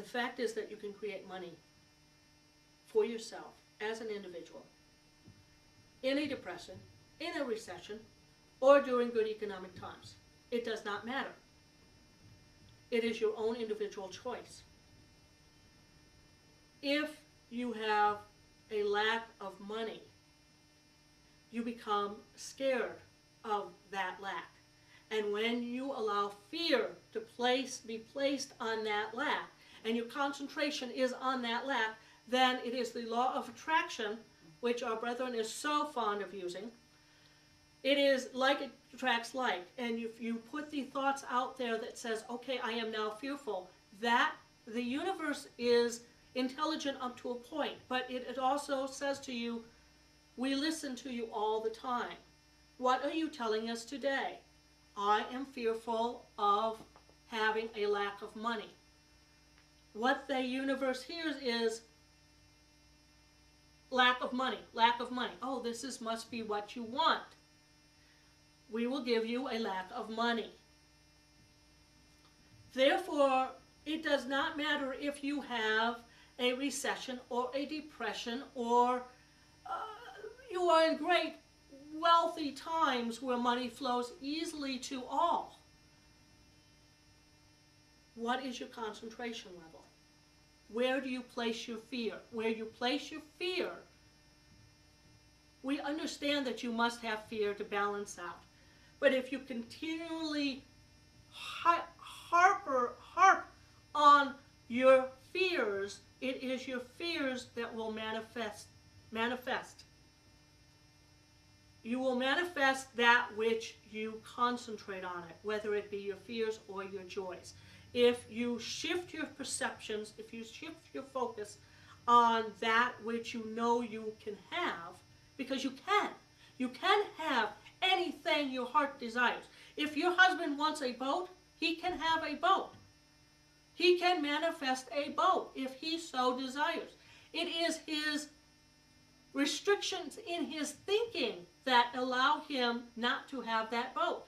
fact is that you can create money for yourself as an individual in a depression, in a recession, or during good economic times. It does not matter. It is your own individual choice. If you have a lack of money, you become scared of that lack. And when you allow fear to be placed on that lack, and your concentration is on that lack, then it is the law of attraction, which our brethren is so fond of using. It is like it attracts like. And if you put the thoughts out there that says, okay, I am now fearful, that the universe is intelligent up to a point, but it also says to you, we listen to you all the time. What are you telling us today? I am fearful of having a lack of money. What the universe hears is lack of money, lack of money. Oh, this must be what you want. We will give you a lack of money. Therefore, it does not matter if you have a recession or a depression, or you are in great wealthy times where money flows easily to all. What is your concentration level? Where do you place your fear? Where you place your fear, we understand that you must have fear to balance out. But if you continually harp on your fears, it is your fears that will manifest. You will manifest that which you concentrate on it, whether it be your fears or your joys. If you shift your perceptions, if you shift your focus on that which you know you can have, because you can have anything your heart desires. If your husband wants a boat, he can have a boat. He can manifest a boat if he so desires. It is his restrictions in his thinking that allow him not to have that boat.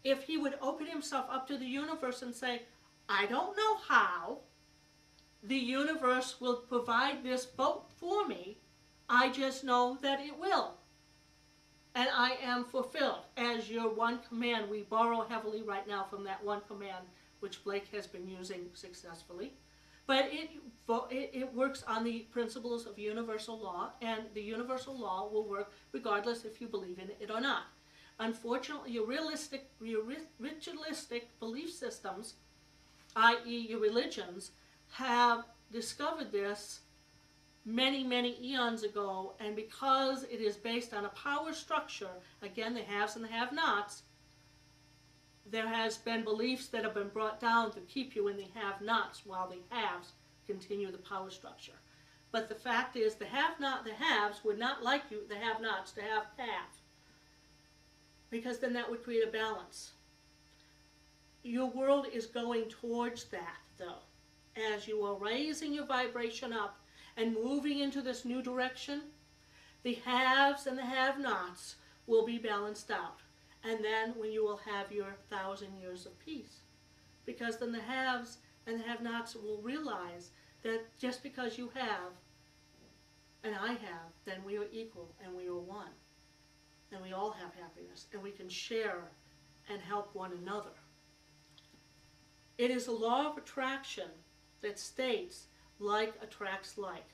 If he would open himself up to the universe and say, I don't know how the universe will provide this boat for me, I just know that it will. And I am fulfilled. As your one command, we borrow heavily right now from that one command, which Blake has been using successfully. But it works on the principles of universal law, and the universal law will work regardless if you believe in it or not. Unfortunately, your ritualistic belief systems, i.e. your religions, have discovered this many, many eons ago, and because it is based on a power structure, again, the haves and the have-nots, there has been beliefs that have been brought down to keep you in the have-nots while the haves continue the power structure. But the fact is, the haves would not like you, the have-nots, to have, because then that would create a balance. Your world is going towards that, though. As you are raising your vibration up and moving into this new direction, the haves and the have-nots will be balanced out. And then when you will have your 1,000 years of peace. Because then the haves and the have-nots will realize that just because you have and I have, then we are equal and we are one. And we all have happiness, and we can share and help one another. It is a law of attraction that states like attracts like.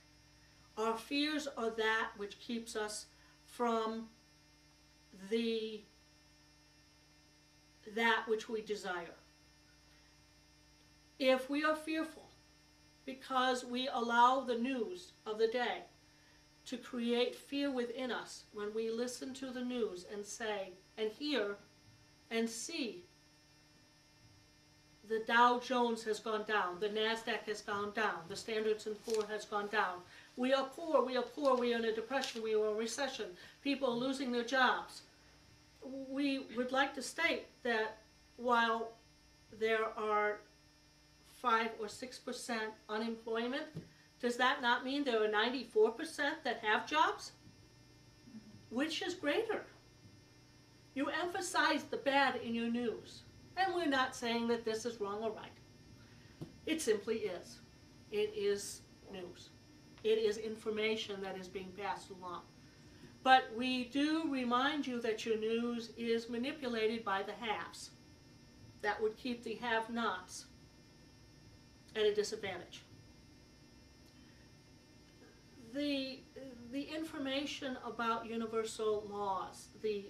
Our fears are that which keeps us from that which we desire. If we are fearful because we allow the news of the day to create fear within us, when we listen to the news and say and hear and see the Dow Jones has gone down, the NASDAQ has gone down, the Standard & Poor's has gone down, we are poor, we are poor, we are in a depression, we are in a recession, people are losing their jobs. We would like to state that while there are 5 or 6% unemployment, does that not mean there are 94% that have jobs? Which is greater? You emphasize the bad in your news. And we're not saying that this is wrong or right. It simply is. It is news. It is information that is being passed along. But we do remind you that your news is manipulated by the haves. That would keep the have-nots at a disadvantage. The information about universal laws, the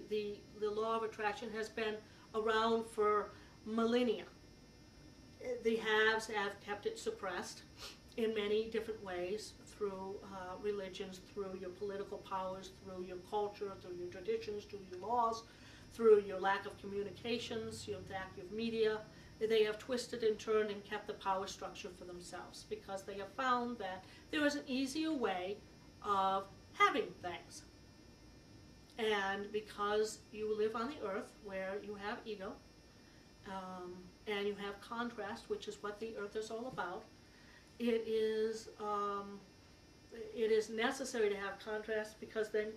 law of attraction, has been around for millennia. The haves have kept it suppressed in many different ways, through religions, through your political powers, through your culture, through your traditions, through your laws, through your lack of communications, your lack of media. They have twisted and turned and kept the power structure for themselves because they have found that there is an easier way of having things. And because you live on the earth where you have ego, and you have contrast, which is what the earth is all about, it is necessary to have contrast, because then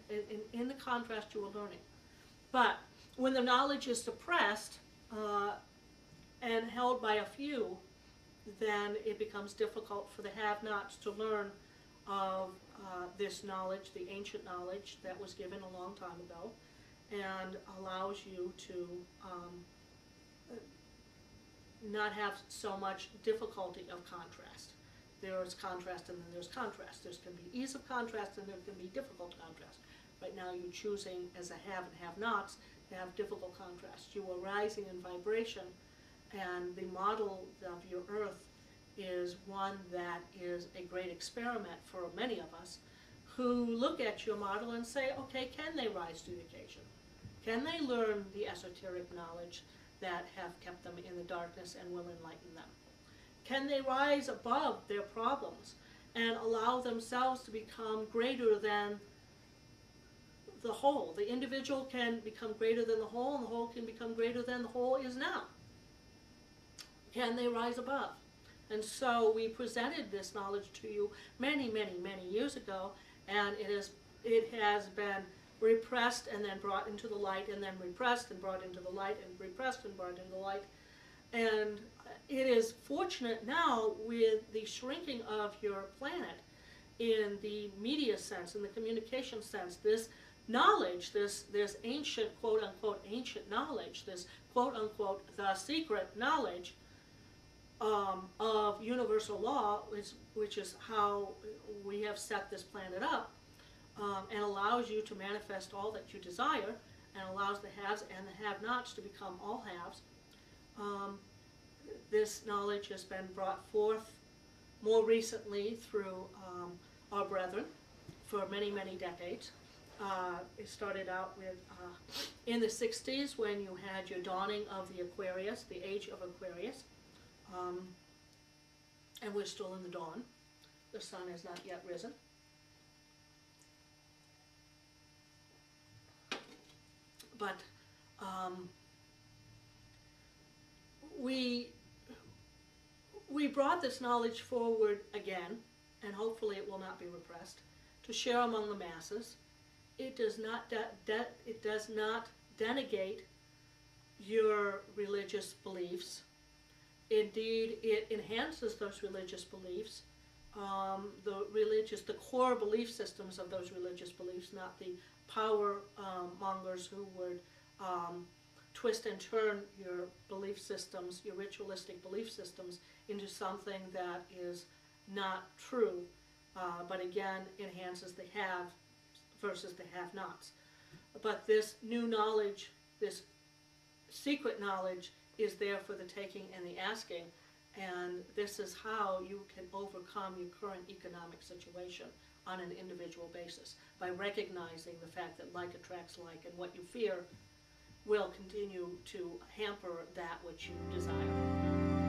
in the contrast you are learning. But when the knowledge is suppressed and held by a few, then it becomes difficult for the have-nots to learn of this knowledge, the ancient knowledge that was given a long time ago, and allows you to not have so much difficulty of contrast. There is contrast and then there's contrast. There's going to be ease of contrast and there can be difficult contrast. Right now you're choosing as a have and have-nots to have difficult contrast. You are rising in vibration, and the model of your earth is one that is a great experiment for many of us who look at your model and say, okay, can they rise to the occasion? Can they learn the esoteric knowledge that have kept them in the darkness and will enlighten them? Can they rise above their problems and allow themselves to become greater than the whole? The individual can become greater than the whole, and the whole can become greater than the whole is now. Can they rise above? And so we presented this knowledge to you many, many, many years ago, and it has been repressed and then brought into the light, and then repressed and brought into the light, and repressed and brought into the light. And it is fortunate now, with the shrinking of your planet in the media sense, in the communication sense, this knowledge, this ancient, quote-unquote, ancient knowledge, this quote-unquote, the secret knowledge of universal law, which is how we have set this planet up, and allows you to manifest all that you desire, and allows the haves and the have-nots to become all haves. This knowledge has been brought forth more recently through our brethren for many, many decades. It started out with in the 60s, when you had your dawning of the Aquarius, the age of Aquarius, and we're still in the dawn. The sun has not yet risen. But we brought this knowledge forward again, and hopefully it will not be repressed, to share among the masses. It does not denegate your religious beliefs. Indeed, it enhances those religious beliefs, the core belief systems of those religious beliefs, not the power mongers who would twist and turn your belief systems, your ritualistic belief systems, into something that is not true, but again enhances the have versus the have-nots. But this new knowledge, this secret knowledge, is there for the taking and the asking, and this is how you can overcome your current economic situation on an individual basis, by recognizing the fact that like attracts like, and what you fear will continue to hamper that which you desire.